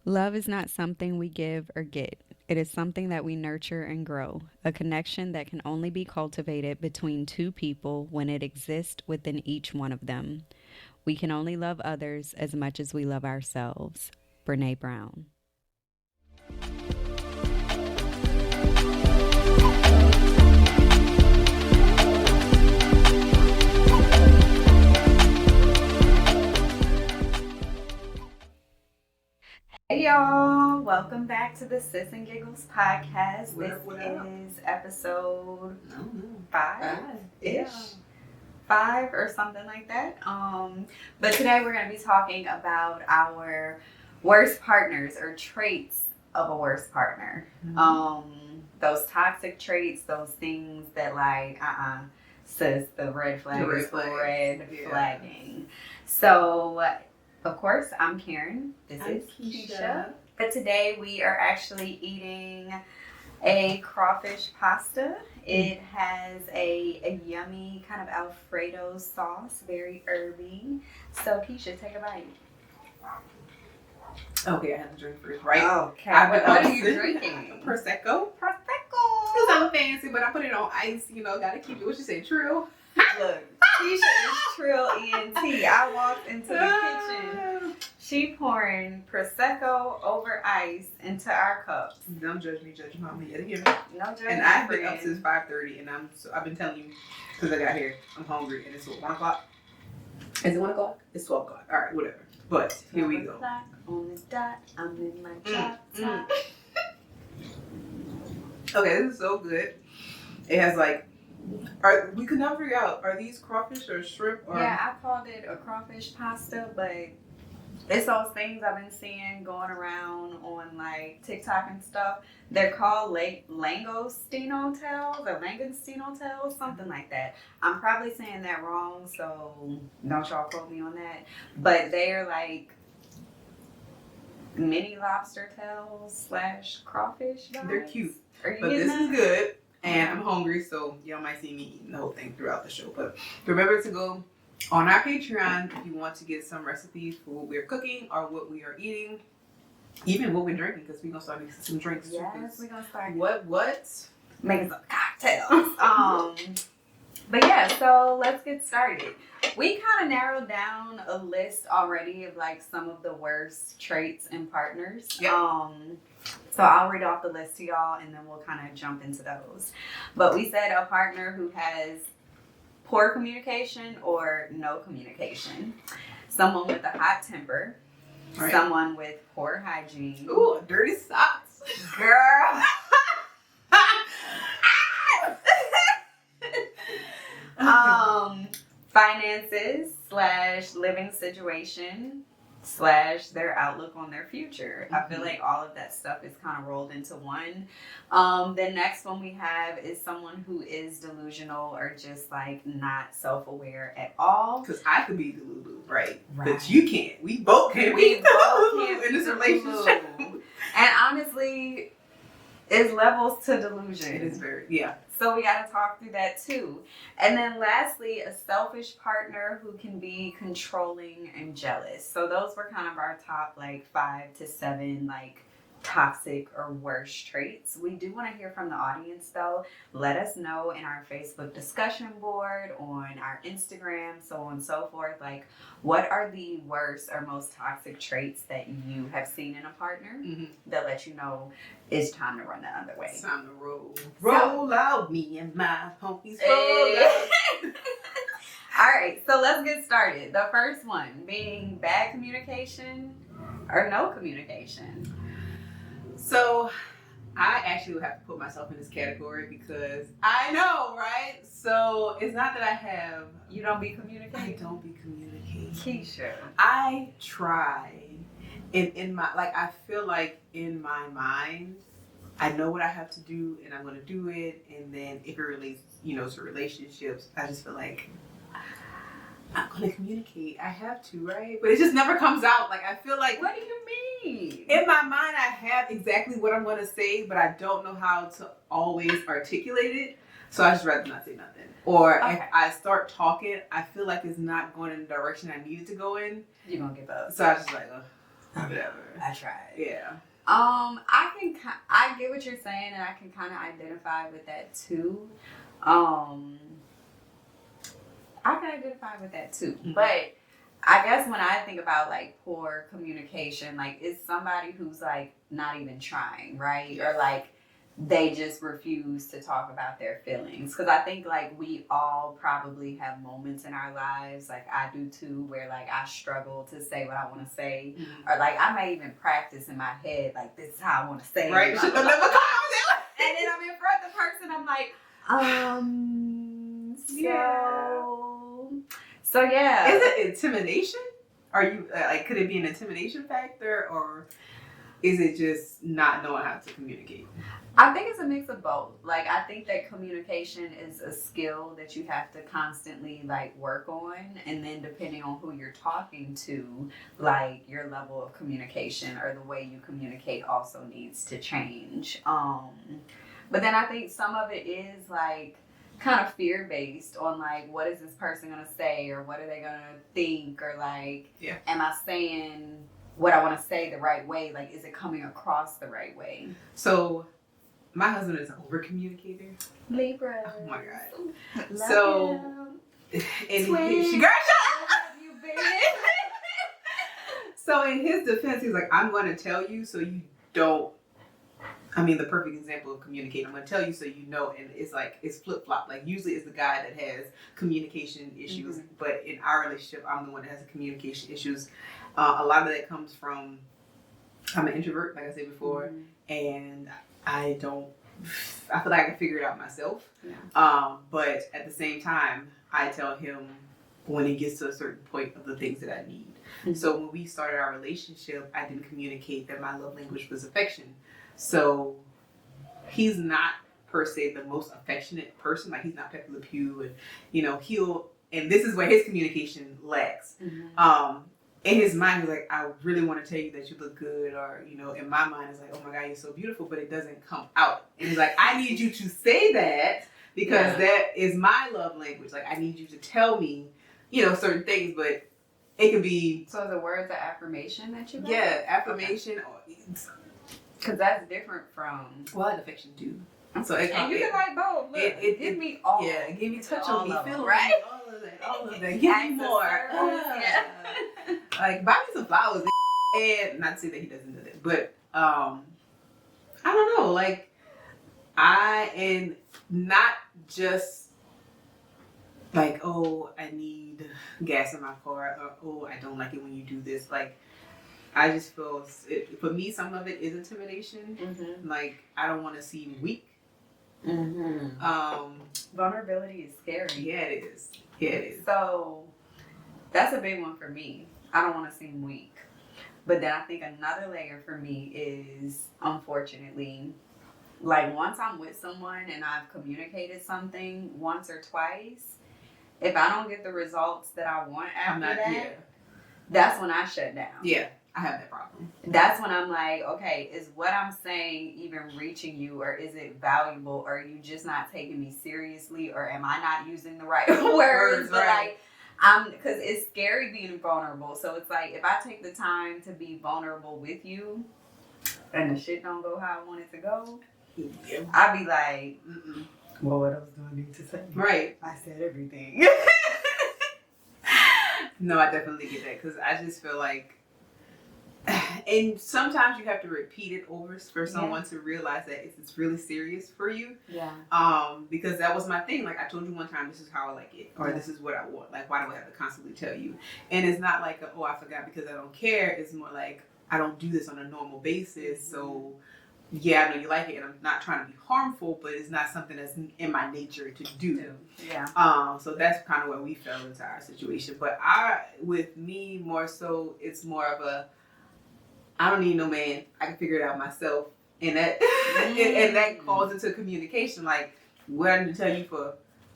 Love is not something we give or get. It is something that we nurture and grow, a connection that can only be cultivated between two people when it exists within each one of them. We can only love others as much as we love ourselves. Brene Brown. Hey y'all, welcome back to the Sis N Giggles podcast. What up? Is episode Five-ish. 5 or something like that. But today we're going to be talking about our worst partners or traits of a worst partner. Those toxic traits, those things that sis, the red flag is red flagging. So, of course, I'm Karen. This is Kecia. But today we are actually eating a crawfish pasta. It has a yummy kind of Alfredo sauce, very herby. So, Kecia, take a bite. Okay, I have to drink first, right? Okay. What are you drinking? Prosecco. Prosecco. Because I'm fancy, but I put it on ice, gotta keep it. What you say, true? Look, Kecia is Trill ENT. I walked into the kitchen. She pouring Prosecco over ice into our cups. Don't judge me, judge mama yet again. No judgment. And I've been up since 5:30, and I've been telling you because I got here. I'm hungry, and it's 1 o'clock. Is it 1 o'clock? It's 12 o'clock. All right, whatever. But here we go. On the dot, I'm in my top. Okay, this is so good. It has we could not figure out, are these crawfish or shrimp? Or... Yeah, I called it a crawfish pasta, but it's those things I've been seeing going around on TikTok and stuff. They're called langostino tails, something like that. I'm probably saying that wrong, so don't y'all quote me on that. But they're mini lobster tails / crawfish vibes. They're cute. But this is good. And I'm hungry, so y'all might see me eating the whole thing throughout the show. But remember to go on our Patreon if you want to get some recipes for what we're cooking or what we are eating, even what we're drinking, because we're gonna start making some drinks. Yes, we're gonna start. What? Making some cocktails. But yeah, so let's get started. We kind of narrowed down a list already of some of the worst traits in partners. Yep. So I'll read off the list to y'all and then we'll kind of jump into those. But we said a partner who has poor communication or no communication, someone with a hot temper, right. Someone with poor hygiene. Ooh, dirty socks. Girl. Finances / living situation / their outlook on their future. I feel like all of that stuff is kind of rolled into one. The next one we have is someone who is delusional or just not self-aware at all. Because I could be delulu, right? But you can't. We both can't. We both can't in this relationship. And honestly, it's levels to delusion. It is very, So we got to talk through that too. And then lastly, a selfish partner who can be controlling and jealous. So those were kind of our top 5 to 7 toxic or worst traits. We do want to hear from the audience though. Let us know in our Facebook discussion board, on our Instagram, so on and so forth. What are the worst or most toxic traits that you have seen in a partner that let you know it's time to run the other way? It's time to roll out, me and my homies roll out. All right, so let's get started. The first one being bad communication or no communication. So I actually would have to put myself in this category because I know, right? So it's not that I have... You don't be communicating? I don't be communicating. Keisha. I try. In my... I feel like in my mind, I know what I have to do and I'm going to do it. And then if it relates, to relationships, I just feel like I'm going to communicate. I have to, right? But it just never comes out. I feel like... What do you mean? In my mind, I have exactly what I'm going to say, but I don't know how to always articulate it. So I just rather not say nothing. Or if I start talking, I feel like it's not going in the direction I need it to go in. You're going to give up. So I just whatever. I tried. Yeah. I get what you're saying, and I can kind of identify with that too. Mm-hmm. But I guess when I think about like poor communication, like it's somebody who's like not even trying, right? Yeah. Or like they just refuse to talk about their feelings. Because I think like we all probably have moments in our lives, like I do too, where like I struggle to say what I want to say, Mm-hmm. or like I may even practice in my head, like this is how I want to say Right. it. Should Blah, have blah, never blah, come blah. out And then I'm in front of the person, I'm like, so yeah. Is it intimidation? Are you like? Could it be an intimidation factor, or is it just not knowing how to communicate? I think it's a mix of both. Like I think that communication is a skill that you have to constantly like work on, and then depending on who you're talking to, like your level of communication or the way you communicate also needs to change. But then I think some of it is like kind of fear-based on like what is this person gonna say, or what are they gonna think, or like am I saying what I want to say the right way? Like is it coming across the right way? So my husband is an over communicator. Libra. Oh my god. Love So him. and Twins. she girl Love you, baby. So in his defense, he's like, I'm gonna tell you so you don't. I mean, the perfect example of communicating. I'm going to tell you so you know, and it's like, it's flip-flop. Like, usually it's the guy that has communication issues, Mm-hmm. but in our relationship, I'm the one that has the communication issues. A lot of that comes from, I'm an introvert, like I said before, and I feel like I can figure it out myself. Yeah. But at the same time, I tell him when it gets to a certain point of the things that I need. Mm-hmm. So when we started our relationship, I didn't communicate that my love language was affection. So he's not per se the most affectionate person. Like he's not Pepe Le Pew, and you know and this is where his communication lacks. Mm-hmm. In his mind, he's like, I really want to tell you that you look good, or you know, in my mind, it's like, oh my God, you're so beautiful, but it doesn't come out. And he's like, I need you to say that because that is my love language. Like I need you to tell me, you know, certain things, but it could be. So the words of affirmation that you got? Yeah, affirmation. Okay. Because that's different from... Well, I like affection too. So and you can like both. Look, it give me all. Yeah, give me touch on me, feel right? All of that. Give me more. Yeah. Like buy me some flowers. And not to say that he doesn't do that, but I don't know. Like and not just like, oh, I need gas in my car, or oh, I don't like it when you do this. Like I just feel for me, some of it is intimidation. Mm-hmm. Like I don't want to seem weak. Mm-hmm. Vulnerability is scary. Yeah, it is. Yeah, it is. So that's a big one for me. I don't want to seem weak. But then I think another layer for me is, unfortunately, like once I'm with someone and I've communicated something once or twice, if I don't get the results that I want after that's when I shut down. Yeah, I have that problem. That's when I'm like, okay, is what I'm saying even reaching you, or is it valuable, or are you just not taking me seriously, or am I not using the right words? But like, because it's scary being vulnerable. So it's like, if I take the time to be vulnerable with you and the shit don't go how I want it to go, I'd be like, well, what else do I need to say? Right. I said everything. No, I definitely get that, because I just feel like, and sometimes you have to repeat it over for someone to realize that it's really serious for you. Yeah. Because that was my thing. Like I told you one time, this is how I like it, or this is what I want. Like why do I have to constantly tell you? And it's not like oh, I forgot because I don't care. It's more like I don't do this on a normal basis. So yeah, I know you like it, and I'm not trying to be harmful, but it's not something that's in my nature to do. Yeah. So that's kind of where we fell into our situation. But with me more so, it's more of a I don't need no man. I can figure it out myself. And that and that calls into communication. Like, what I need to tell you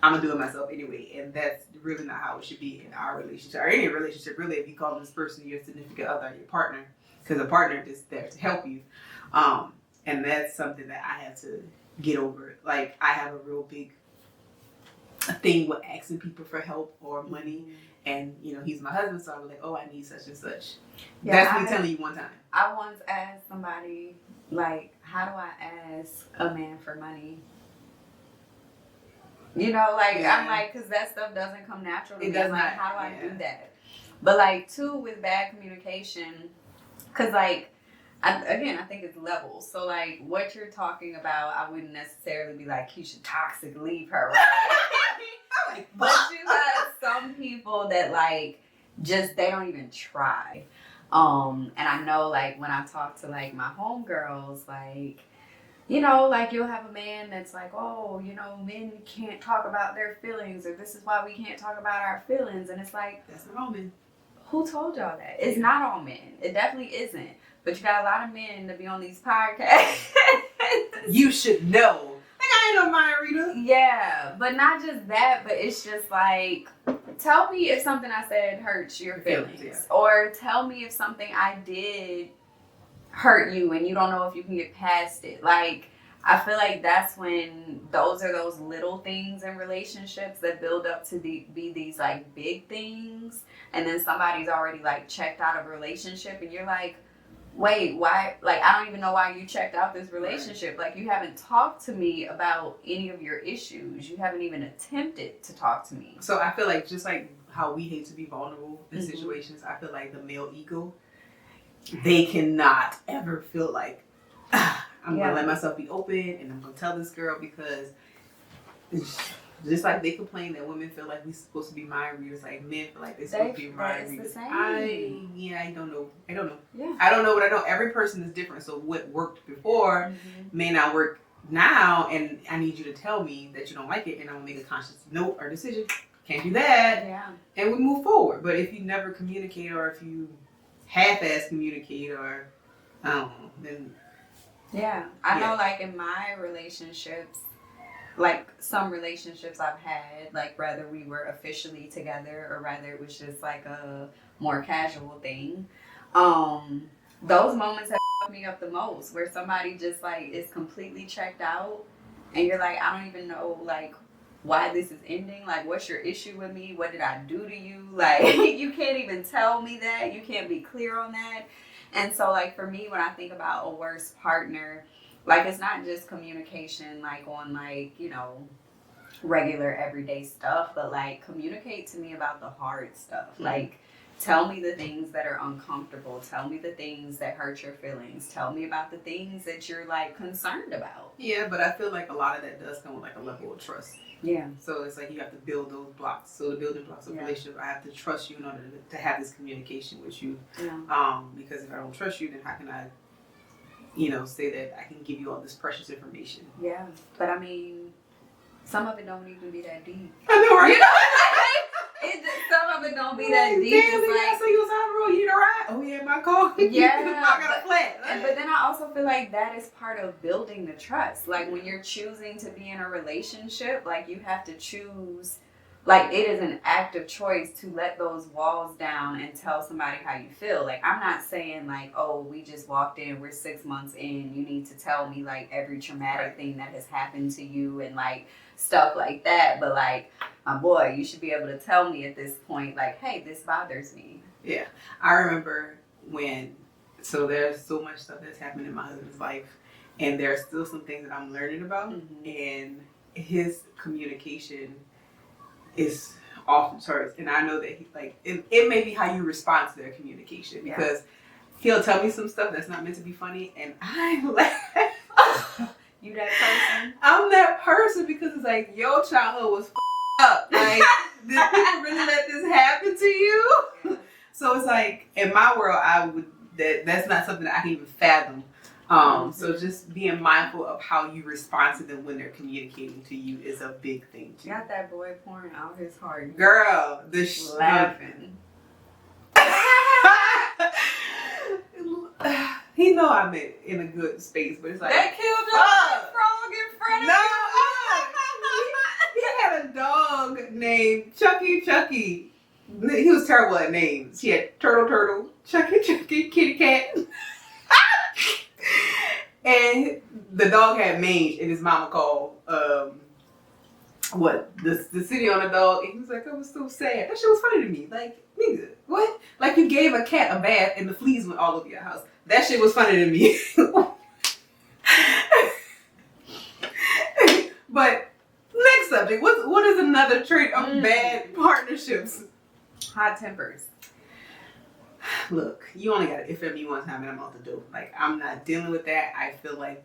I'm going to do it myself anyway. And that's really not how it should be in our relationship. Or any relationship, really, if you call this person your significant other, your partner. Because a partner is there to help you. And that's something that I have to get over. Like, I have a real big thing with asking people for help or money. and he's my husband, so I was like, oh, I need such and such. Yeah, That's me telling you one time. I once asked somebody, like, how do I ask a man for money? I'm like, because that stuff doesn't come natural to me. I'm like, how do I do that? But, like, too, with bad communication, because, like, I think it's levels. So, like, what you're talking about, I wouldn't necessarily be like, Kecia, toxic, leave her, right? But you have some people that, like, just, they don't even try. And I know, like, when I talk to, like, my homegirls, like, like, you'll have a man that's like, oh, men can't talk about their feelings, or this is why we can't talk about our feelings. And it's like, that's not all men. Who told y'all that? It's not all men. It definitely isn't. But you got a lot of men to be on these podcasts. You should know. I ain't no mind reader. Yeah, but not just that, but it's just like, tell me if something I said hurts your feelings. Yeah. Or tell me if something I did hurt you and you don't know if you can get past it. Like, I feel like that's when those are those little things in relationships that build up to be these, like, big things. And then somebody's already, like, checked out of a relationship and you're like, wait, why? Like, I don't even know why you checked out this relationship. Like, you haven't talked to me about any of your issues. You haven't even attempted to talk to me. So I feel like, just like how we hate to be vulnerable in situations, I feel like the male ego, they cannot ever feel like, I'm going to let myself be open and I'm going to tell this girl, because just like they complain that women feel like we're supposed to be mind readers, like men feel like they're supposed to be mind readers. I don't know. Yeah. I don't know what I know. Every person is different. So what worked before may not work now, and I need you to tell me that you don't like it, and I'm going to make a conscious note or decision. Can't do that. Yeah. And we move forward. But if you never communicate, or if you half-ass communicate, or I don't know, then... Yeah. I know, like, in my relationships, like, some relationships I've had, like, whether we were officially together or whether it was just, like, a more casual thing, those moments have fucked me up the most, where somebody just, like, is completely checked out, and you're like, I don't even know, like, why this is ending. Like, what's your issue with me? What did I do to you? Like, you can't even tell me that. You can't be clear on that. And so, like, for me, when I think about a worse partner, like, it's not just communication, like, on, like, regular everyday stuff, but, like, communicate to me about the hard stuff. Like, tell me the things that are uncomfortable. Tell me the things that hurt your feelings. Tell me about the things that you're, like, concerned about. Yeah, but I feel like a lot of that does come with, like, a level of trust. Yeah. So it's like you have to build those blocks. So the building blocks of relationship, I have to trust you in order to have this communication with you. Yeah. Because if I don't trust you, then how can I, say that I can give you all this precious information? Yeah. But I mean, some of it don't even be that deep. I know, right? Some of it don't be that deep. Damn, like, so you was on the road, you need a ride? Oh yeah, my car. Yeah. I got a flat. But then I also feel like that is part of building the trust. Like, when you're choosing to be in a relationship, like, you have to choose, like, it is an active choice to let those walls down and tell somebody how you feel. Like, I'm not saying, like, oh, we just walked in, we're 6 months in, you need to tell me, like, every traumatic thing that has happened to you and, like, stuff like that. But, like, my boy, you should be able to tell me at this point, like, hey, this bothers me. Yeah. I remember so there's so much stuff that's happened in my husband's life, and there are still some things that I'm learning about, and his communication is off the charts. And I know that it may be how you respond to their communication, because he'll tell me some stuff that's not meant to be funny, and I laugh. You that person? I'm that person, because it's like, your childhood was up. Like, did people really let this happen to you? Yeah. So it's like, in my world, that's not something that I can even fathom. So just being mindful of how you respond to them when they're communicating to you is a big thing too. Got that boy pouring out his heart. Girl, laughing. He know I'm in a good space, but it's like, that killed a frog in front of no, you. He had a dog named Chucky. He was terrible at names. He had Turtle, Chucky, Kitty Cat. And the dog had mange, and his mama called what the city on the dog, and he was like, I was so sad. That shit was funny to me. Like, nigga, what? Like you gave a cat a bath and the fleas went all over your house. That shit was funny to me. But next subject, what is another trait of bad partnerships? Hot tempers. Look, you only got to offend me one time and I'm out the door. Like, I'm not dealing with that. I feel like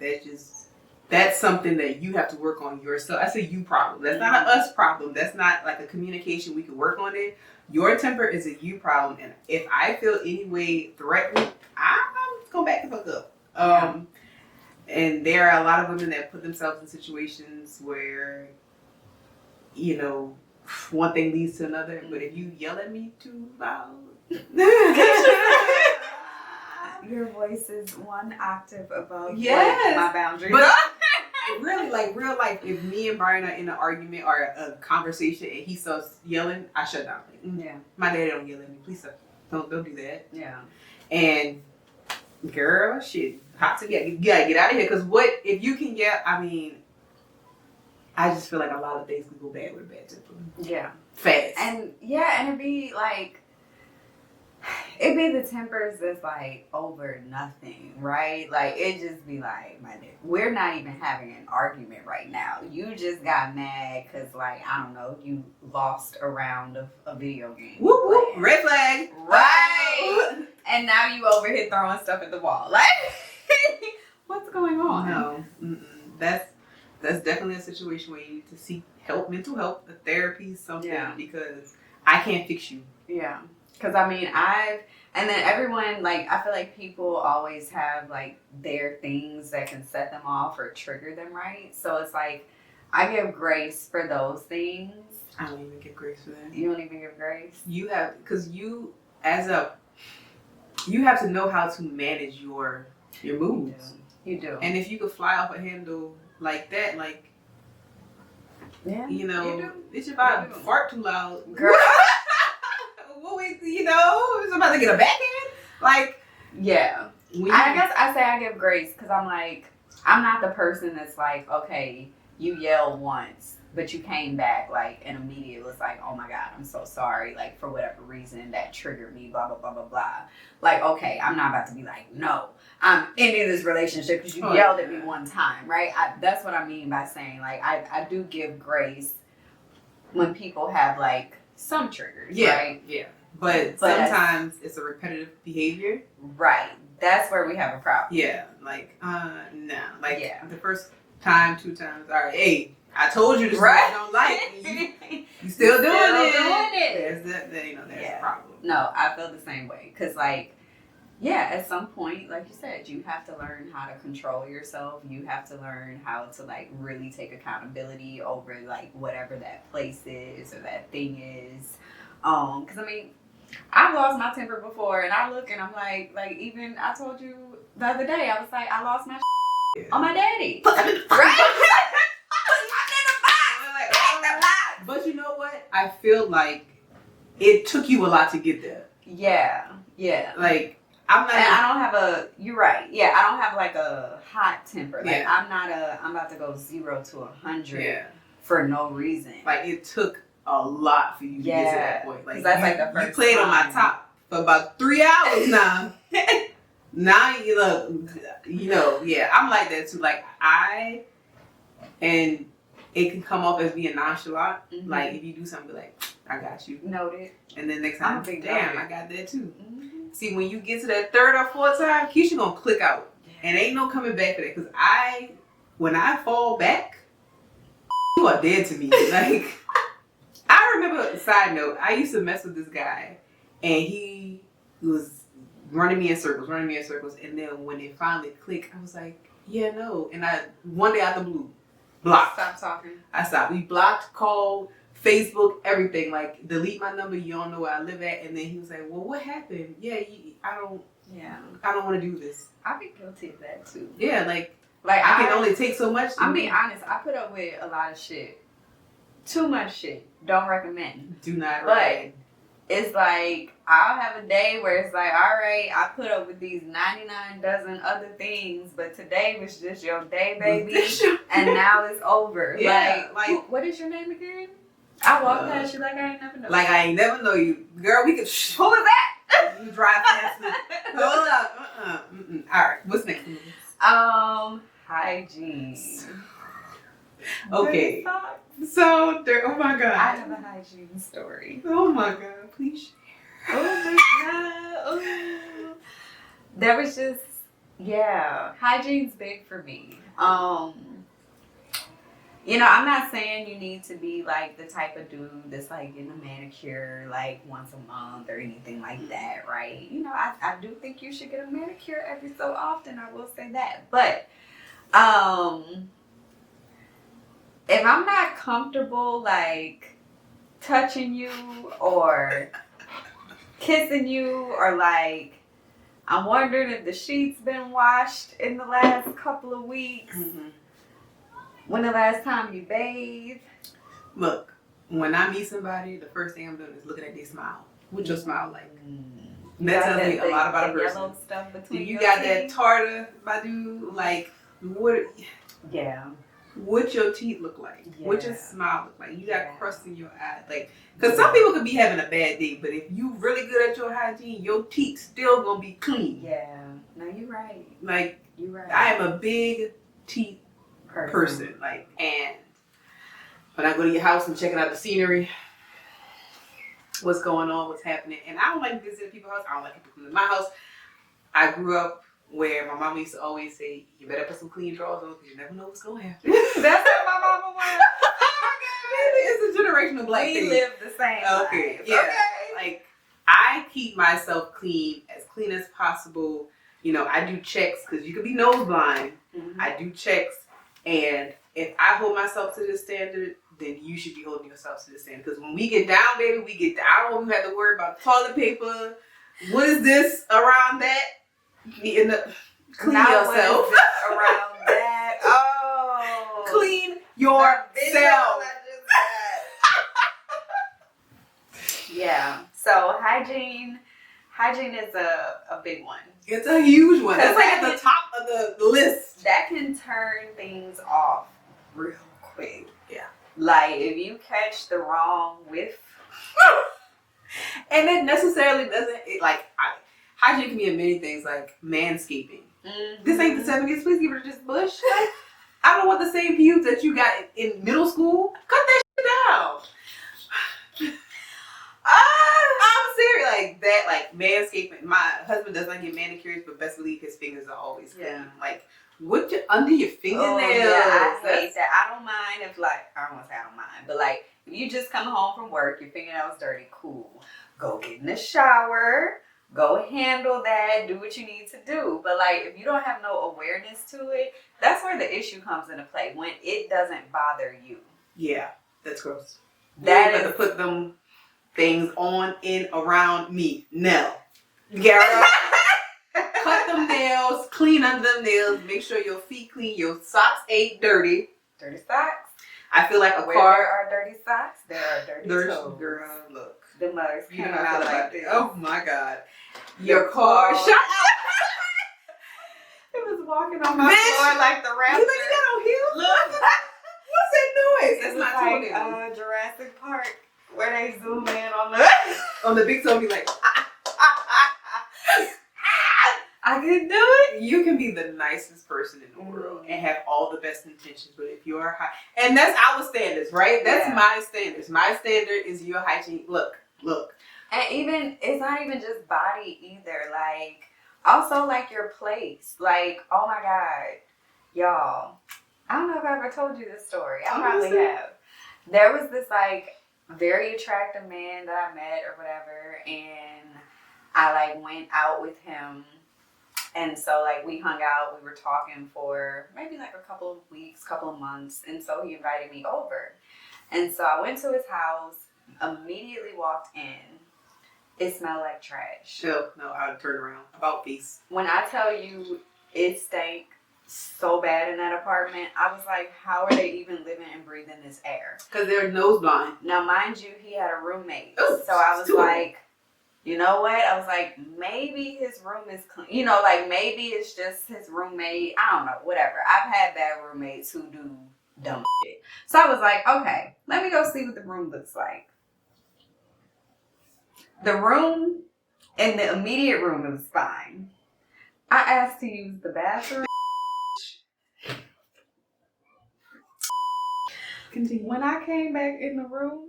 that's something that you have to work on yourself. I say you problem. That's not an us problem. That's not like a communication. We can work on it. Your temper is a you problem. And if I feel any way threatened, I'm going back the fuck up. And there are a lot of women that put themselves in situations where, you know, one thing leads to another. But if you yell at me too loud, your voice is one octave above my boundaries. But really, like real life, if me and Brian are in an argument or a conversation and he starts yelling, I shut down. Like, yeah, my daddy don't yell at me. Please don't do that. Yeah. And girl, shit, hot to get. You gotta get out of here. Because what if you can yell? I mean, I just feel like a lot of things can go bad with a bad temper. Yeah. Fast. And it'd be like. It be the tempers that's like over nothing, right? Like it just be like, my nigga, we're not even having an argument right now. You just got mad because, like, I don't know, you lost a round of a video game. Whoop whoop, red flag, right? And now you over here throwing stuff at the wall. Like, what's going on? No, that's definitely a situation where you need to seek help, mental health, a therapy, something, because I can't fix you. Yeah. Because, I mean, and then everyone, like, I feel like people always have, like, their things that can set them off or trigger them, right? So it's like, I give grace for those things. I don't even give grace for that. You don't even give grace? You have, because you have to know how to manage your moods. You do. And if you could fly off a handle like that, like, you know, it's about to fart too loud. Girl. You know, it's about to get a backhand. Like, yeah. I guess I say I give grace because I'm like, I'm not the person that's like, okay, you yelled once, but you came back like and immediately was like, oh my God, I'm so sorry. Like, for whatever reason that triggered me, blah, blah, blah, blah, blah. Like, okay, I'm not about to be like, no, I'm ending this relationship because you yelled at me one time, right? That's what I mean by saying, like, I do give grace when people have like some triggers, right? Yeah. But sometimes it's a repetitive behavior. Right. That's where we have a problem. Yeah. Like, no. Like, the first time, 2 times, all right, hey, I told you this right. I don't like it. You still doing it. There's a problem. No, I feel the same way. Because, like, at some point, like you said, you have to learn how to control yourself. You have to learn how to, like, really take accountability over, like, whatever that place is or that thing is. Because, I mean, I've lost my temper before, and I look and I'm like even I told you the other day, I was like, I lost my on my daddy. Right? But you know what? I feel like it took you a lot to get there. Yeah. Like, I'm not. And I don't have a. You're right. Yeah, I don't have like a hot temper. Like, I'm not I'm about to go 0 to 100 for no reason. Like, it took a lot for you to get to that point. Like, that's like the first. You played on my top for about 3 hours now. Now you look, I'm like that too. Like, and it can come off as being nonchalant. Mm-hmm. Like, if you do something, be like, I got you. Noted. And then next time, damn, I got that too. Mm-hmm. See, when you get to that 3rd or 4th time, Kecia gonna click out. And ain't no coming back for that. Because when I fall back, you are dead to me. Like, I remember, side note, I used to mess with this guy, and he was running me in circles, and then when it finally clicked, I was like, yeah, no. And one day out the blue, blocked. Stop talking. I stopped. We blocked, called, Facebook, everything. Like, delete my number, you don't know where I live at. And then he was like, well, what happened? Yeah, I don't want to do this. I'd be guilty of that too. Yeah, like I can only take so much. I'm being honest, I put up with a lot of shit. Too much shit. Don't recommend. Do not recommend. it's like I'll have a day where it's like, all right, I put up with these 99 dozen other things, but today was just your day, baby, and now it's over. Yeah, like what is your name again? I walk past you like I ain't never know. Like I ain't never know you, girl. We could. Who is that? You drive past me. Hold up. All right. What's next? Hygiene. Okay. So there. Oh my god. I have a hygiene story. Oh my god. Please share. Oh my god. Oh. There was just hygiene's big for me. You know, I'm not saying you need to be like the type of dude that's like getting a manicure like once a month or anything like that, right? You know, I do think you should get a manicure every so often. I will say that. But if I'm not comfortable like touching you or kissing you, or like I'm wondering if the sheets been washed in the last couple of weeks. Mm-hmm. When the last time you bathed? Look, when I meet somebody, the first thing I'm doing is looking at their smile. What's your smile like? That tells me a lot about a person. Yellow stuff between you got that tartar, Badu, like what? Yeah. What your teeth look like? Yeah. What your smile look like? You got crust in your eye, like because some people could be having a bad day, but if you really good at your hygiene, your teeth still gonna be clean. Yeah. No, you're right. Like you're right. I am a big teeth person. Like, and when I go to your house and checking out the scenery, what's going on, what's happening, and I don't like visiting people's house. I don't like people coming to my house. I grew up where my mom used to always say, "You better put some clean drawers on because you never know what's going to happen." That's what my mama was. It's a generational black thing. We live the same. Okay, life. yeah. Okay. Like I keep myself clean as possible. You know, I do checks because you could be nose blind. Mm-hmm. I do checks. And if I hold myself to this standard, then you should be holding yourself to the standard. Because when we get down, baby, we get down. I don't even have to worry about toilet paper. What is this around that? Clean yourself. What is this around that? Oh. Clean yourself. Yeah. So hygiene is a big one. It's a huge one. It's like at the top of the list. That can turn things off real quick. Yeah. Like if you catch the wrong whiff. And it necessarily doesn't, hygiene can be in many things, like manscaping. Mm-hmm. This ain't the 70s, please give her this bush. Like, I don't want the same pubes that you got in middle school. Cut that shit down. I'm serious, like that, like manscaping. My husband does not get manicures, but best believe his fingers are always clean. Yeah. Like, what under your fingernails? Oh, yeah, I hate that. I don't mind if I don't want to say I don't mind, but like if you just come home from work, your fingernails dirty, cool. Go get in the shower. Go handle that. Do what you need to do. But like if you don't have no awareness to it, that's where the issue comes into play. When it doesn't bother you. Yeah, that's gross. That you have to put them things on and around me. No. Gara, cut them nails, clean under them nails, make sure your feet clean, your socks ain't dirty. Dirty socks? I feel like Where there are dirty socks, there are dirty toes. Girl, look. The mothers You came know out like like this. Oh my God. Your car. Shut up. It was walking on my floor like the raptor. You think you got on heels? Look. What's that noise? That's It's not like talking. Jurassic Park, where they zoom in on the big toe, be like, I can do it. You can be the nicest person in the world and have all the best intentions, but if you are high, and that's our standards, right? That's my standards. My standard is your hygiene. Look. And even it's not even just body either. Like also like your place. Like oh my God, y'all. I don't know if I ever told you this story. I probably have. There was this like very attractive man that I met or whatever, and I like went out with him. And so like we hung out, we were talking for maybe like a couple of weeks, couple of months. And so he invited me over. And so I went to his house, immediately walked in. It smelled like trash. No, I would turn around. About face. When I tell you it stank so bad in that apartment. I was like, how are they even living and breathing this air? Because they're nose blind. Now, mind you, he had a roommate. Ooh, so I was stupid. like, you know what? I was like, maybe his room is clean. You know, like maybe it's just his roommate. I don't know, whatever. I've had bad roommates who do dumb shit. So I was like, okay, let me go see what the room looks like. The room in the immediate room, it was fine. I asked to use the bathroom. Continue. When I came back in the room,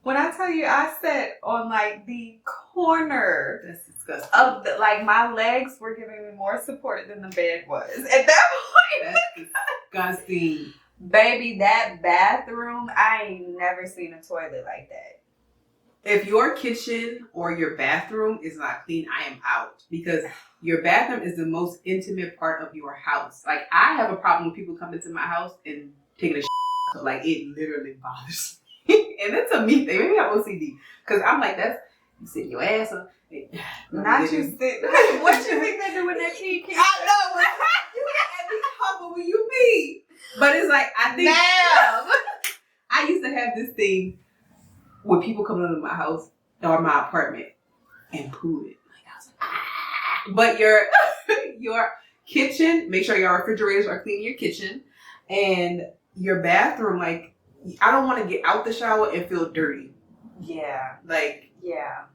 when I tell you I sat on like the corner That's disgusting. of the, like my legs were giving me more support than the bed was. At that point, That's disgusting. baby, that bathroom, I ain't never seen a toilet like that. If your kitchen or your bathroom is not clean, I am out. Because your bathroom is the most intimate part of your house. Like, I have a problem when people come into my house and taking a shit. Like, it literally bothers me. And it's a me thing. Maybe I'm OCD. Because I'm like, that's, you sit your ass up. Not you sit. What you think they do when they pee? I know. You gotta be humble when you pee. But it's like, I think. Damn. I used to have this thing when people come into my house or my apartment and poo it. Like, I was like, ah. But your kitchen, make sure your refrigerators are clean in your kitchen. And your bathroom, like, I don't want to get out the shower and feel dirty. Yeah. Like, Yeah.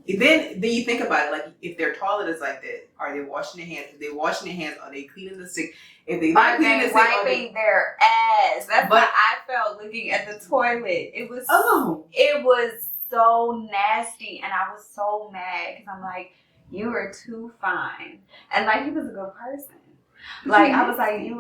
then you think about it, like, if their toilet is like that, are they washing their hands? If they washing their hands, are they cleaning the sink? If they not Are cleaning they the sink, wiping their ass? That's what I felt looking at the toilet. It was so nasty, and I was so mad because I'm like, you are too fine, and like he was a good person. Like I was like, I'm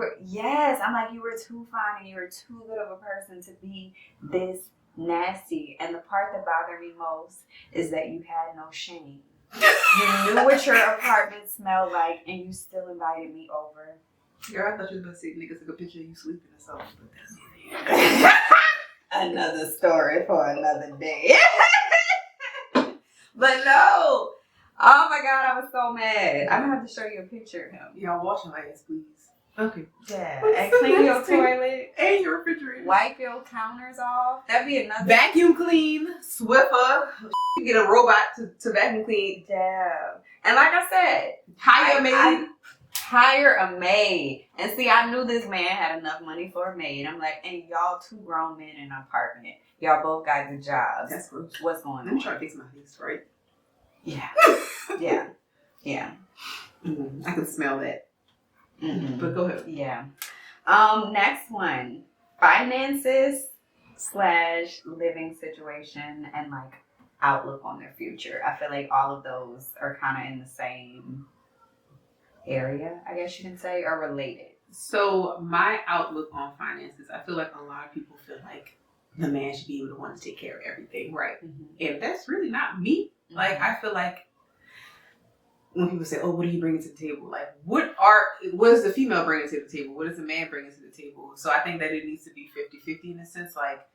like, you were too fine, and you were too good of a person to be this nasty. And the part that bothered me most is that you had no shame. You knew what your apartment smelled like, and you still invited me over. Girl, I thought you was gonna say niggas took a picture of you sleeping or something, but that's Another story for another day. But no. Oh my God, I was so mad. I'm gonna have to show you a picture of him. Y'all wash your ass, please. Okay. Yeah. What's And so clean your nasty? toilet. And your refrigerator. Wipe your counters off. That'd be another Vacuum clean, Swiffer. You get a robot to vacuum clean. Yeah. And like I said, Hire a maid. Hire a maid. And see, I knew this man had enough money for a maid. I'm like, and y'all two grown men in an apartment. Y'all both got good jobs. That's gross. What's going on? Let me try to fix my face, right? Yeah. Yeah. Yeah. I can smell that. Mm-hmm. But go ahead. Yeah. Next one. Finances / living situation and like outlook on their future. I feel like all of those are kind of in the same area, I guess you can say, or related. So my outlook on finances, I feel like a lot of people feel like the man should be able to want to take care of everything, right? Mm-hmm. And that's really not me. Mm-hmm. Like, I feel like when people say, oh, what are you bringing to the table? Like, what is the female bringing to the table? What is the man bringing to the table? So I think that it needs to be 50-50 in a sense, like,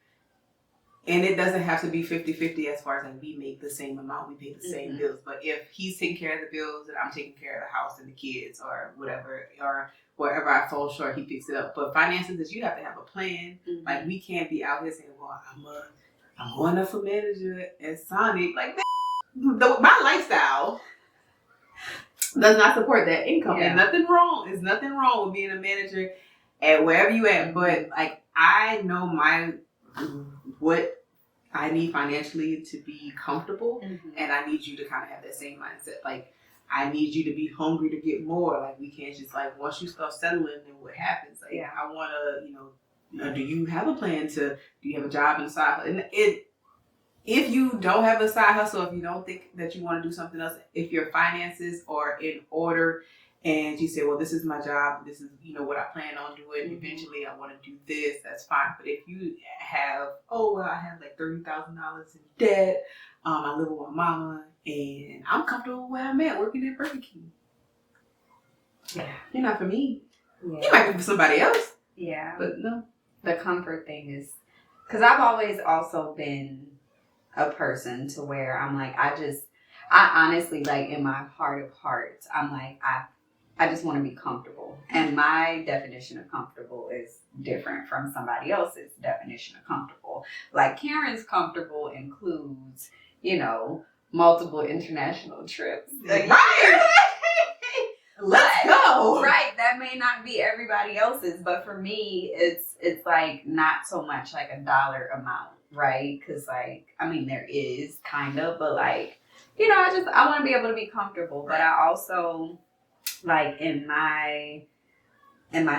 and it doesn't have to be 50-50 as far as like we make the same amount, we pay the same bills. But if he's taking care of the bills and I'm taking care of the house and the kids or whatever, or wherever I fall short, he picks it up. But finances is you have to have a plan. Mm-hmm. Like, we can't be out here saying, well, I'm going up for manager at Sonic. Like, my lifestyle does not support that income. Yeah. There's nothing wrong with being a manager at wherever you at. But like, I know what I need financially to be comfortable, and I need you to kind of have that same mindset. Like, I need you to be hungry to get more. Like, we can't just like, once you start settling, then what happens? Like, I want to, do you have a plan do you have a job in the side hustle? And if you don't have a side hustle, if you don't think that you want to do something else, if your finances are in order and you say, well, this is my job, this is, what I plan on doing, eventually I want to do this, that's fine. But if you have, I have like $30,000 in debt, I live with my mama, and I'm comfortable where I'm at, working at Burger King. Yeah. You're not for me. Yeah. You might be for somebody else. Yeah. But no. The comfort thing is, because I've always also been a person to where I'm like, I honestly, like, in my heart of hearts, I'm like, I just want to be comfortable. And my definition of comfortable is different from somebody else's definition of comfortable. Like Karen's comfortable includes, multiple international trips. Like, Right. Let's go. Right. That may not be everybody else's, but for me, it's like not so much like a dollar amount, right? Because there is kind of, but I want to be able to be comfortable, but I also in my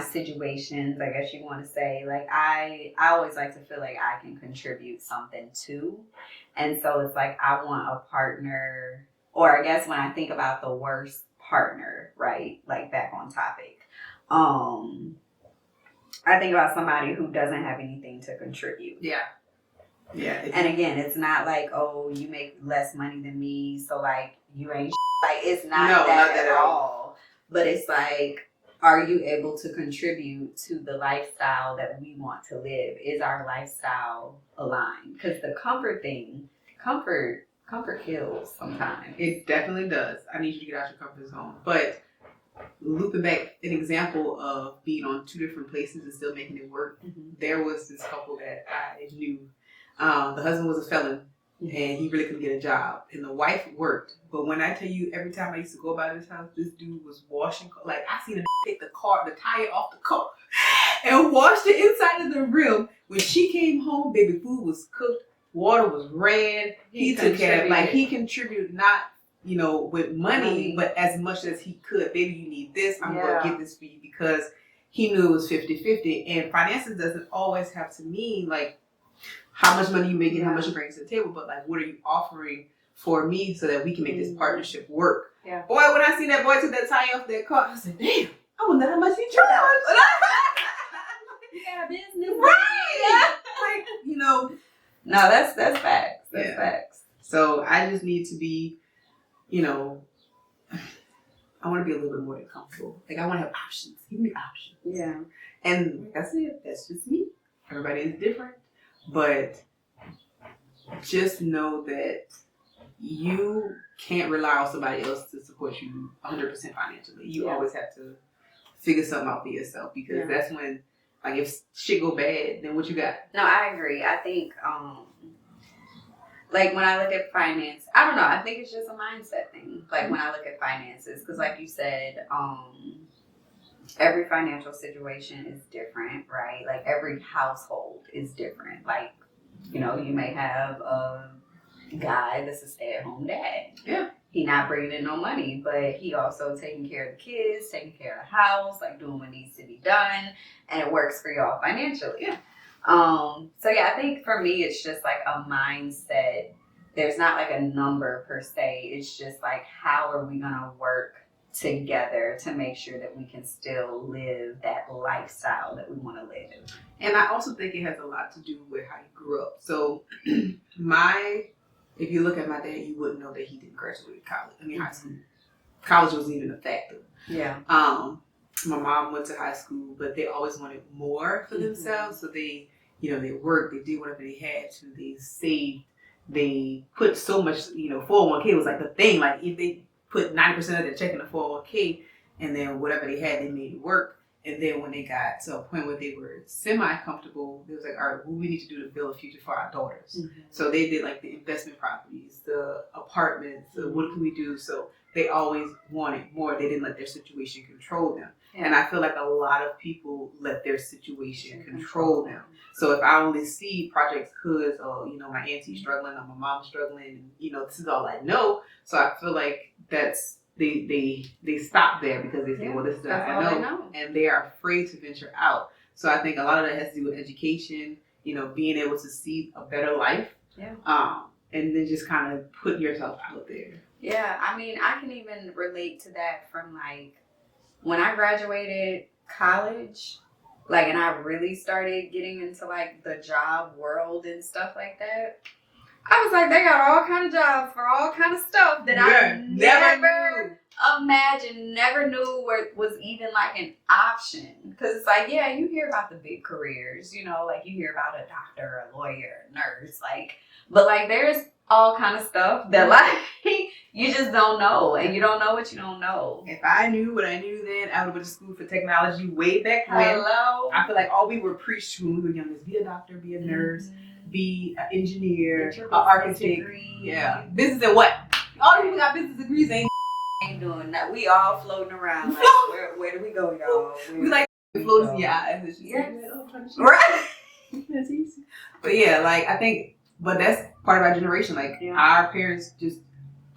situations, I guess you want to say, I always like to feel like I can contribute something too. And so it's like I want a partner, or I guess when I think about the worst partner, right? Back on topic. I think about somebody who doesn't have anything to contribute. Yeah. Yeah. And again, it's not like, oh, you make less money than me, so you ain't it's not that at all. But it's like, are you able to contribute to the lifestyle that we want to live? Is our lifestyle aligned? Because the comfort thing, comfort kills sometimes. It definitely does. I need you to get out your comfort zone. But looping back, an example of being on two different places and still making it work. Mm-hmm. There was this couple that I knew. The husband was a felon, and he really couldn't get a job. And the wife worked. But when I tell you, every time I used to go by this house, this dude was washing. I seen him take the tire off the car, and wash the inside of the rim. When she came home, baby, food was cooked, water was ran. He took care of he contributed not with money, but as much as he could. Baby, you need this. I'm going to get this for you, because he knew it was 50-50. And finances doesn't always have to mean how much money you make and how much you bring to the table, but what are you offering for me so that we can make this partnership work? Yeah. Boy, when I seen that boy took that tire off that car, I said, damn, I wonder how much he charged. You got a business, right? No, that's facts. That's facts. So I just need to be, I want to be a little bit more than comfortable. I want to have options. Give me options. Yeah. And that's it. That's just me. Everybody is different. But just know that you can't rely on somebody else to support you 100% financially. You always have to figure something out for yourself, because that's when, if shit go bad, then what you got? No, I agree. I think, when I look at finance, I don't know. I think it's just a mindset thing. When I look at finances, because like you said, every financial situation is different, right? Every household is different. You may have a guy that's a stay-at-home dad. Yeah. He not bringing in no money, but he also taking care of the kids, taking care of the house, doing what needs to be done, and it works for y'all financially. Yeah. I think for me, it's just a mindset. There's not a number per se. It's just how are we gonna work together to make sure that we can still live that lifestyle that we want to live. And I also think it has a lot to do with how you grew up. So if you look at my dad, you wouldn't know that he didn't graduate college. High school. College wasn't even a factor. Yeah. My mom went to high school, but they always wanted more for themselves. So they, they worked, they did whatever they had to, they saved, they put so much, 401k was the thing. If they put 90% of their check in the 401k, and then whatever they had, they made it work. And then when they got to a point where they were semi-comfortable, it was all right, what we need to do to build a future for our daughters. Mm-hmm. So they did the investment properties, the apartments, what can we do? So they always wanted more. They didn't let their situation control them. Yeah. And I feel like a lot of people let their situation control them. So if I only see Project Hoods, or, my auntie's struggling, or my mom's struggling, and, this is all I know. So I feel like that's, they stop there, because they say, well, this is what I know. And they are afraid to venture out. So I think a lot of that has to do with education, being able to see a better life. Yeah. And then just kind of putting yourself out there. Yeah. I can even relate to that from when I graduated college, and I really started getting into the job world and stuff like that. I was like, they got all kind of jobs for all kind of stuff that I never imagined, never knew was even like an option. Because it's like, yeah, you hear about the big careers, you know, like you hear about a doctor, a lawyer, a nurse, like, but like there's all kind of stuff that like you just don't know, and you don't know what you don't know. If I knew what I knew then, I would have went to school for technology way back when. Hello. I feel like all we were preached when we were young is be a doctor, be a nurse, be an engineer, an architect. Degree. Yeah. Business and what? All the people got business degrees ain't doing that. We all floating around. Like, where do we go, y'all? We like floating in your eyes. Yeah. Right. That's easy. But yeah, like I think, but that's part of our generation. Like our parents just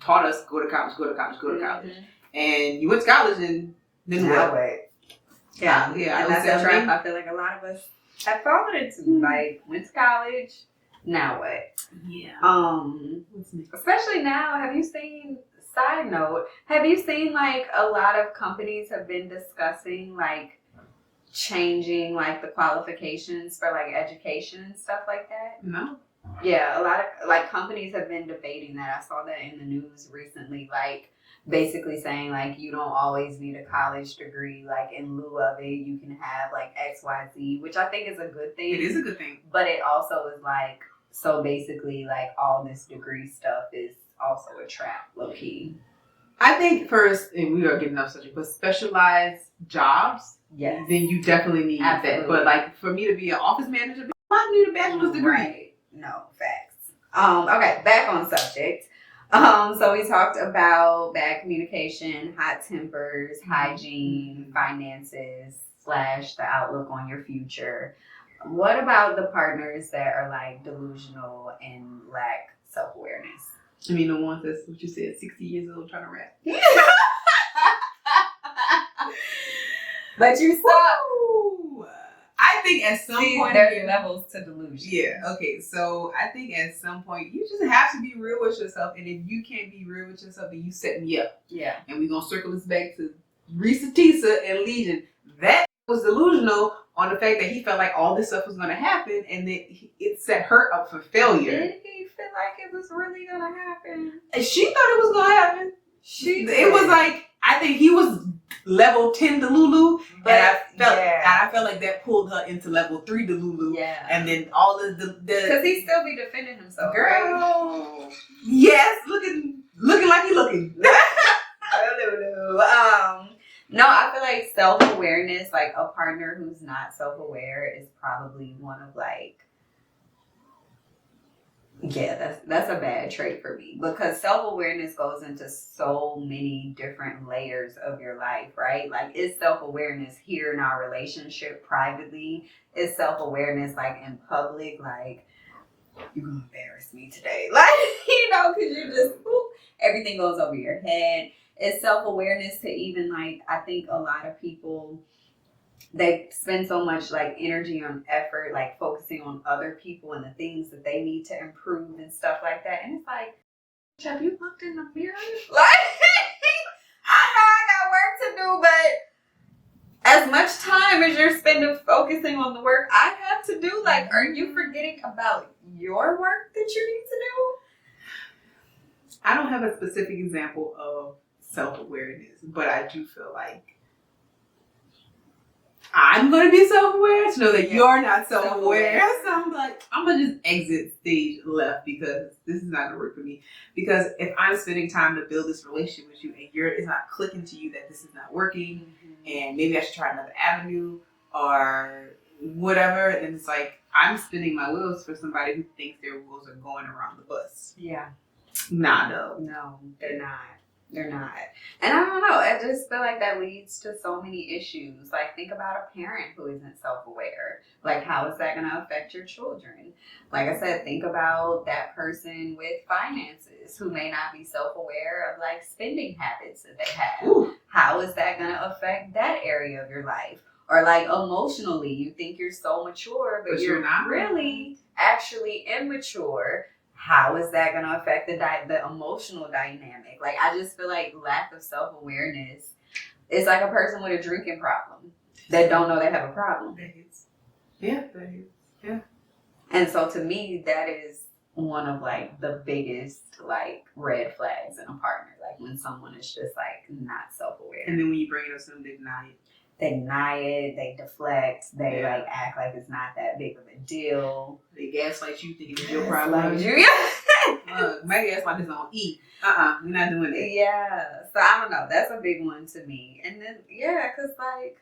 taught us go to college, go to college, go to college, and you went to college and then what? Yeah, and that's a trap. I feel like a lot of us have fallen into. Like went to college, now what? Yeah. Especially now, have you seen? Side note, have you seen like a lot of companies have been discussing like changing like the qualifications for like education and stuff like that? No. Yeah, a lot of like companies have been debating that. I saw that in the news recently, like basically saying like you don't always need a college degree. Like in lieu of it, you can have like XYZ, which I think is a good thing. It is a good thing. But it also is like, so basically like all this degree stuff is also a trap, low key. I think first, and we are getting off subject, but specialized jobs, yes, then you definitely need that. But like for me to be an office manager, I need a bachelor's degree. Right. No, facts. Okay, back on subject. So we talked about bad communication, hot tempers, hygiene, finances, / the outlook on your future. What about the partners that are like delusional and lack self-awareness? I mean, the ones that's what you said, 60 years old trying to rap. But you suck. I think at some point there's levels to delusion. Yeah. Okay. So I think at some point you just have to be real with yourself, and if you can't be real with yourself, then you set me up. Yeah. And we're gonna circle this back to Risa Tisa and Legion. That was delusional on the fact that he felt like all this stuff was gonna happen, and that it set her up for failure. Did he feel like it was really gonna happen? And she thought it was gonna happen. It was like, I think he was level 10 Delulu, but and I felt like that pulled her into level 3 Delulu. Yeah. And then all of the because he still be defending himself, girl. Right? Yes, looking like he looking. No, I feel like self-awareness, like a partner who's not self-aware is probably one of like, yeah, that's a bad trait for me, because self-awareness goes into so many different layers of your life, right? Like, it's self-awareness here in our relationship privately. It's self-awareness like in public, like, you're gonna embarrass me today, like, you know, because you just everything goes over your head. It's self-awareness to even like, I think a lot of people, they spend so much like energy and effort like focusing on other people and the things that they need to improve and stuff like that, and it's like, have you looked in the mirror? Like, I know I got work to do, but as much time as you're spending focusing on the work I have to do, like, are you forgetting about your work that you need to do? I don't have a specific example of self-awareness, but I do feel like I'm going to be self-aware to know that you're not self-aware. So I'm like, I'm going to just exit stage left because this is not going to work for me. Because if I'm spending time to build this relationship with you and it's not clicking to you that this is not working, and maybe I should try another avenue or whatever, then it's like I'm spinning my wheels for somebody who thinks their wheels are going around the bus. Yeah. Nah, no. No, they're not. They're not. And I don't know, I just feel like that leads to so many issues. Like, think about a parent who isn't self-aware. Like, how is that going to affect your children? Like I said, think about that person with finances who may not be self-aware of, like, spending habits that they have. Ooh. How is that going to affect that area of your life? Or, like, emotionally, you think you're so mature, but you're not really actually immature. How is that going to affect the emotional dynamic? Like, I just feel like lack of self-awareness is like a person with a drinking problem that don't know they have a problem. Yeah, that is. Yeah. And so to me, that is one of like the biggest like red flags in a partner. Like when someone is just like not self-aware. And then when you bring it up to them, they deny it. They deny it, they deflect, they like act like it's not that big of a deal. They gaslight you thinking it's your problem. My gaslight is on E. We're not doing that. Yeah. So I don't know. That's a big one to me. And then because like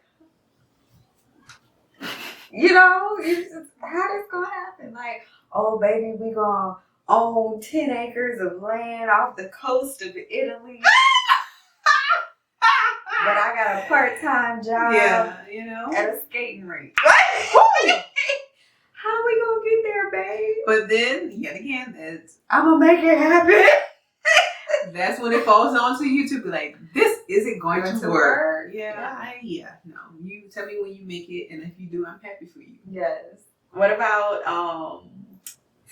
you just, how this gonna happen? Like, oh baby, we gonna own 10 acres of land off the coast of Italy. But I got a part-time job at a skating rink. How we gonna get there, babe? But then, yet again, I'm gonna make it happen. That's when it falls onto you to be like, this isn't going to work. No. You tell me when you make it, and if you do, I'm happy for you. Yes. What about,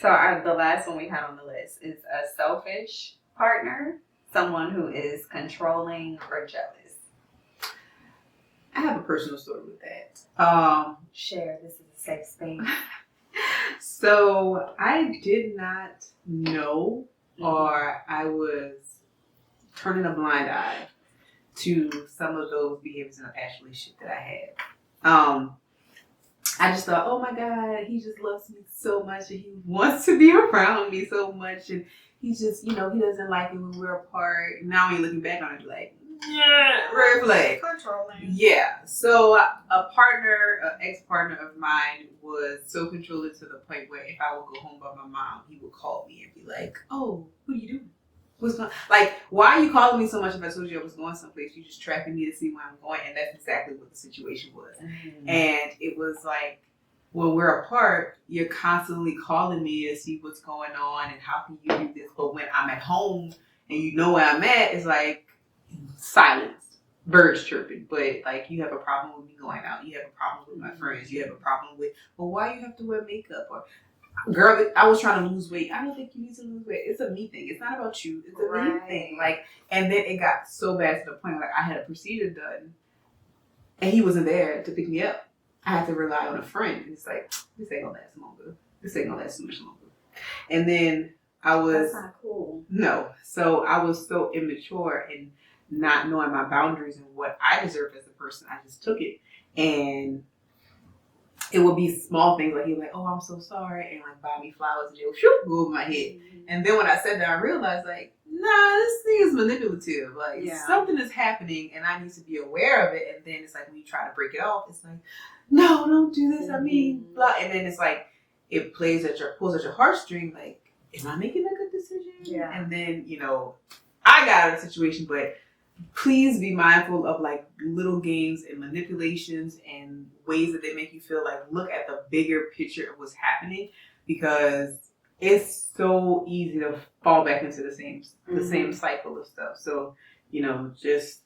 the last one we had on the list is a selfish partner, someone who is controlling or jealous. I have a personal story with that. Share. This is a safe space. So I did not know, or I was turning a blind eye to some of those behaviors in a past relationship that I had. I just thought, oh my God, he just loves me so much, and he wants to be around me so much, and he just, he doesn't like it when we're apart. Now when you're looking back on it, like, red flag. Controlling. Yeah. So an ex-partner of mine was so controlling to the point where if I would go home by my mom, he would call me and be like, oh, what are you doing? What's going on? Like, why are you calling me so much if I told you I was going someplace? You just tracking me to see where I'm going. And that's exactly what the situation was. Mm-hmm. And it was like, when we're apart, you're constantly calling me to see what's going on and how can you do this. But when I'm at home and you know where I'm at, it's like, silence, birds chirping, but like you have a problem with me going out, you have a problem with my friends, you have a problem with, well, why you have to wear makeup, or girl, I was trying to lose weight. I don't think you need to lose weight. It's a me thing. It's not about you. It's a me thing. Like, and then it got so bad to the point like I had a procedure done, and he wasn't there to pick me up. I had to rely on a friend. And it's like, this ain't gonna last longer. This ain't gonna last too much longer. And then that's not cool. No, so I was so immature and not knowing my boundaries and what I deserved as a person. I just took it, and it would be small things like he'd be like, oh, I'm so sorry, and like buy me flowers, and it would go over my head. Mm-hmm. And then when I said that, I realized like, nah, this thing is manipulative. Like something is happening, and I need to be aware of it. And then it's like when you try to break it off, it's like, no, don't do this. Mm-hmm. I mean, blah. And then it's like it pulls at your heartstring. Like, am I making a good decision? Yeah. And then I got out of the situation, but please be mindful of like little games and manipulations and ways that they make you feel like look at the bigger picture of what's happening, because it's so easy to fall back into the same cycle of stuff. So, just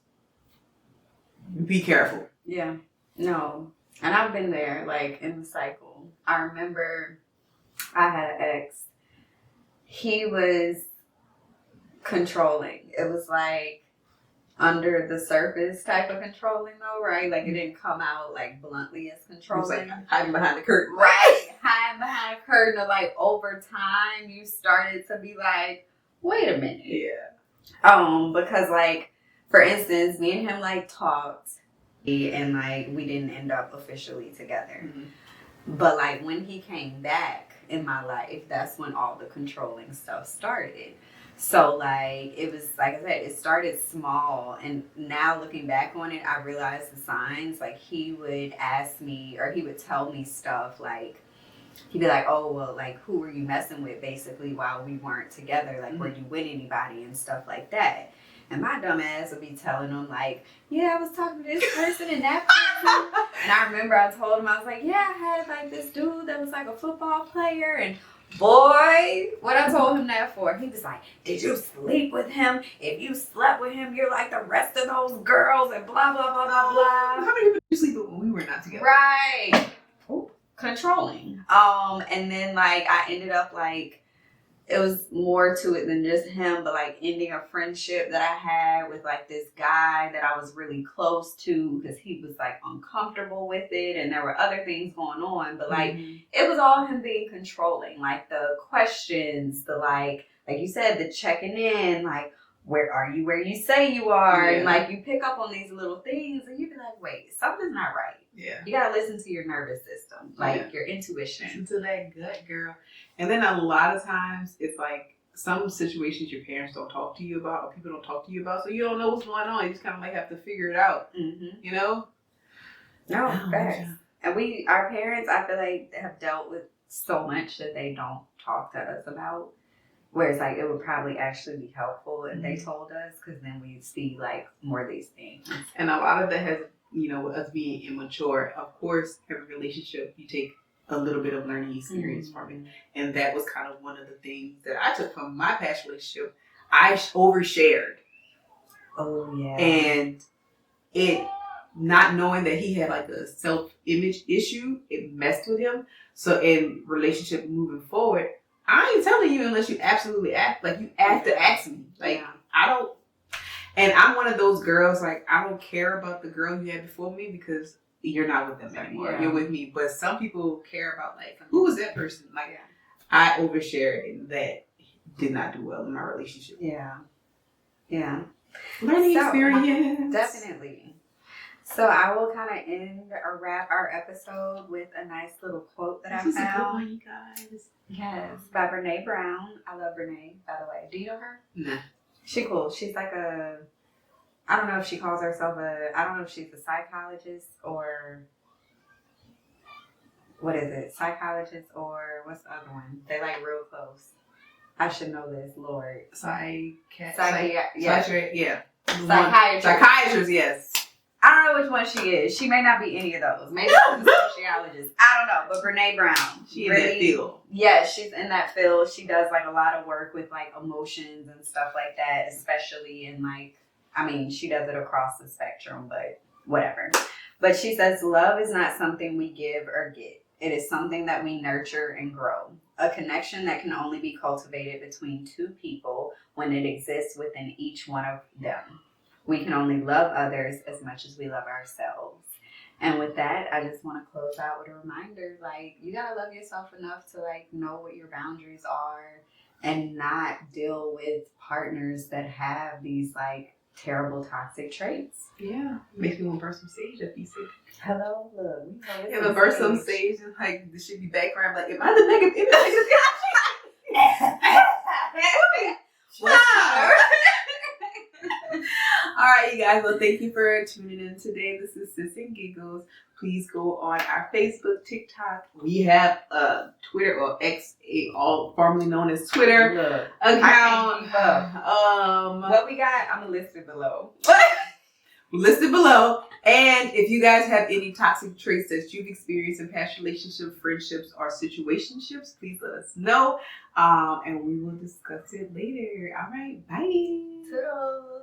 be careful. Yeah. No. And I've been there, like in the cycle. I remember I had an ex. He was controlling. It was like under the surface type of controlling though, right? Like it didn't come out like bluntly as controlling. It was like hiding behind the curtain. Right. Hiding behind a curtain, or like over time you started to be like, wait a minute. Yeah. Because like, for instance, me and him like talked and like we didn't end up officially together. Mm-hmm. But like when he came back in my life, that's when all the controlling stuff started. So, like, it was, like I said, it started small, and now looking back on it, I realized the signs. Like, he would ask me, or he would tell me stuff, like, he'd be like, oh, well, like, who were you messing with, basically, while we weren't together? Like, were you with anybody and stuff like that? And my dumb ass would be telling him, like, yeah, I was talking to this person and that person. And I remember I told him, I was like, yeah, I had, like, this dude that was, like, a football player, and boy, what I told him that for, he was like, did you sleep with him? If you slept with him, you're like the rest of those girls and blah, blah, blah, blah, blah. How many people did you sleep with when we were not together? Right. Ooh. Controlling. And then, like, I ended up, like, it was more to it than just him, but like ending a friendship that I had with like this guy that I was really close to because he was like uncomfortable with it and there were other things going on. But like it was all him being controlling, like the questions, the like you said, the checking in, like where are you where you say you are? Yeah. And like you pick up on these little things and you be like, wait, something's not right. Yeah. You gotta listen to your nervous system, like your intuition. Listen to that gut, girl. And then a lot of times it's like some situations your parents don't talk to you about or people don't talk to you about, so you don't know what's going on. You just kind of like have to figure it out, you know? No, facts. And our parents, I feel like, have dealt with so much that they don't talk to us about. Whereas, like, it would probably actually be helpful if they told us, because then we see, like, more of these things. And a lot of that has, you know, with us being immature, of course, every relationship, you take a little bit of learning experience from it. And that was kind of one of the things that I took from my past relationship. I overshared. Oh, yeah. And it, not knowing that he had, like, a self-image issue, it messed with him. So, in relationship moving forward, I ain't telling you unless you absolutely ask. Like, you have to ask me. Like, I don't. And I'm one of those girls, like, I don't care about the girl you had before me because you're not with them anymore. Yeah. You're with me. But some people care about, like, who was that person? Like, I overshared and that did not do well in my relationship. Yeah. Yeah. Learning experience. Definitely. So I will kind of end or wrap our episode with a nice little quote that I found. This is a good one, you guys. Yes, by Brene Brown. I love Brene, by the way. Do you know her? No. She's cool. She's like I don't know if she calls herself I don't know if she's a psychologist or, what is it? Psychologist or what's the other one? They like real close. I should know this, Lord. Psychiatrist, yes. I don't know which one she is. She may not be any of those. Maybe she's a sociologist. I don't know. But Brene Brown. She really, in that field. Yeah, she's in that field. She does like a lot of work with like emotions and stuff like that, especially in like, I mean, she does it across the spectrum, but whatever. But she says, love is not something we give or get. It is something that we nurture and grow. A connection that can only be cultivated between two people when it exists within each one of them. We can only love others as much as we love ourselves. And with that, I just want to close out with a reminder, like, you got to love yourself enough to, like, know what your boundaries are and not deal with partners that have these, like, terrible toxic traits. Yeah. Makes me want to burn some sage up, you see. Hello, look. Yeah, but burn some sage and, like, there should be background, like, am I the negative image? All right, you guys. Well, thank you for tuning in today. This is Sis N Giggles. Please go on our Facebook, TikTok. We have a Twitter or X, all formerly known as Twitter account. What we got? I'm listed below. Listed below. And if you guys have any toxic traits that you've experienced in past relationships, friendships, or situationships, please let us know. And we will discuss it later. All right. Bye. Toodles.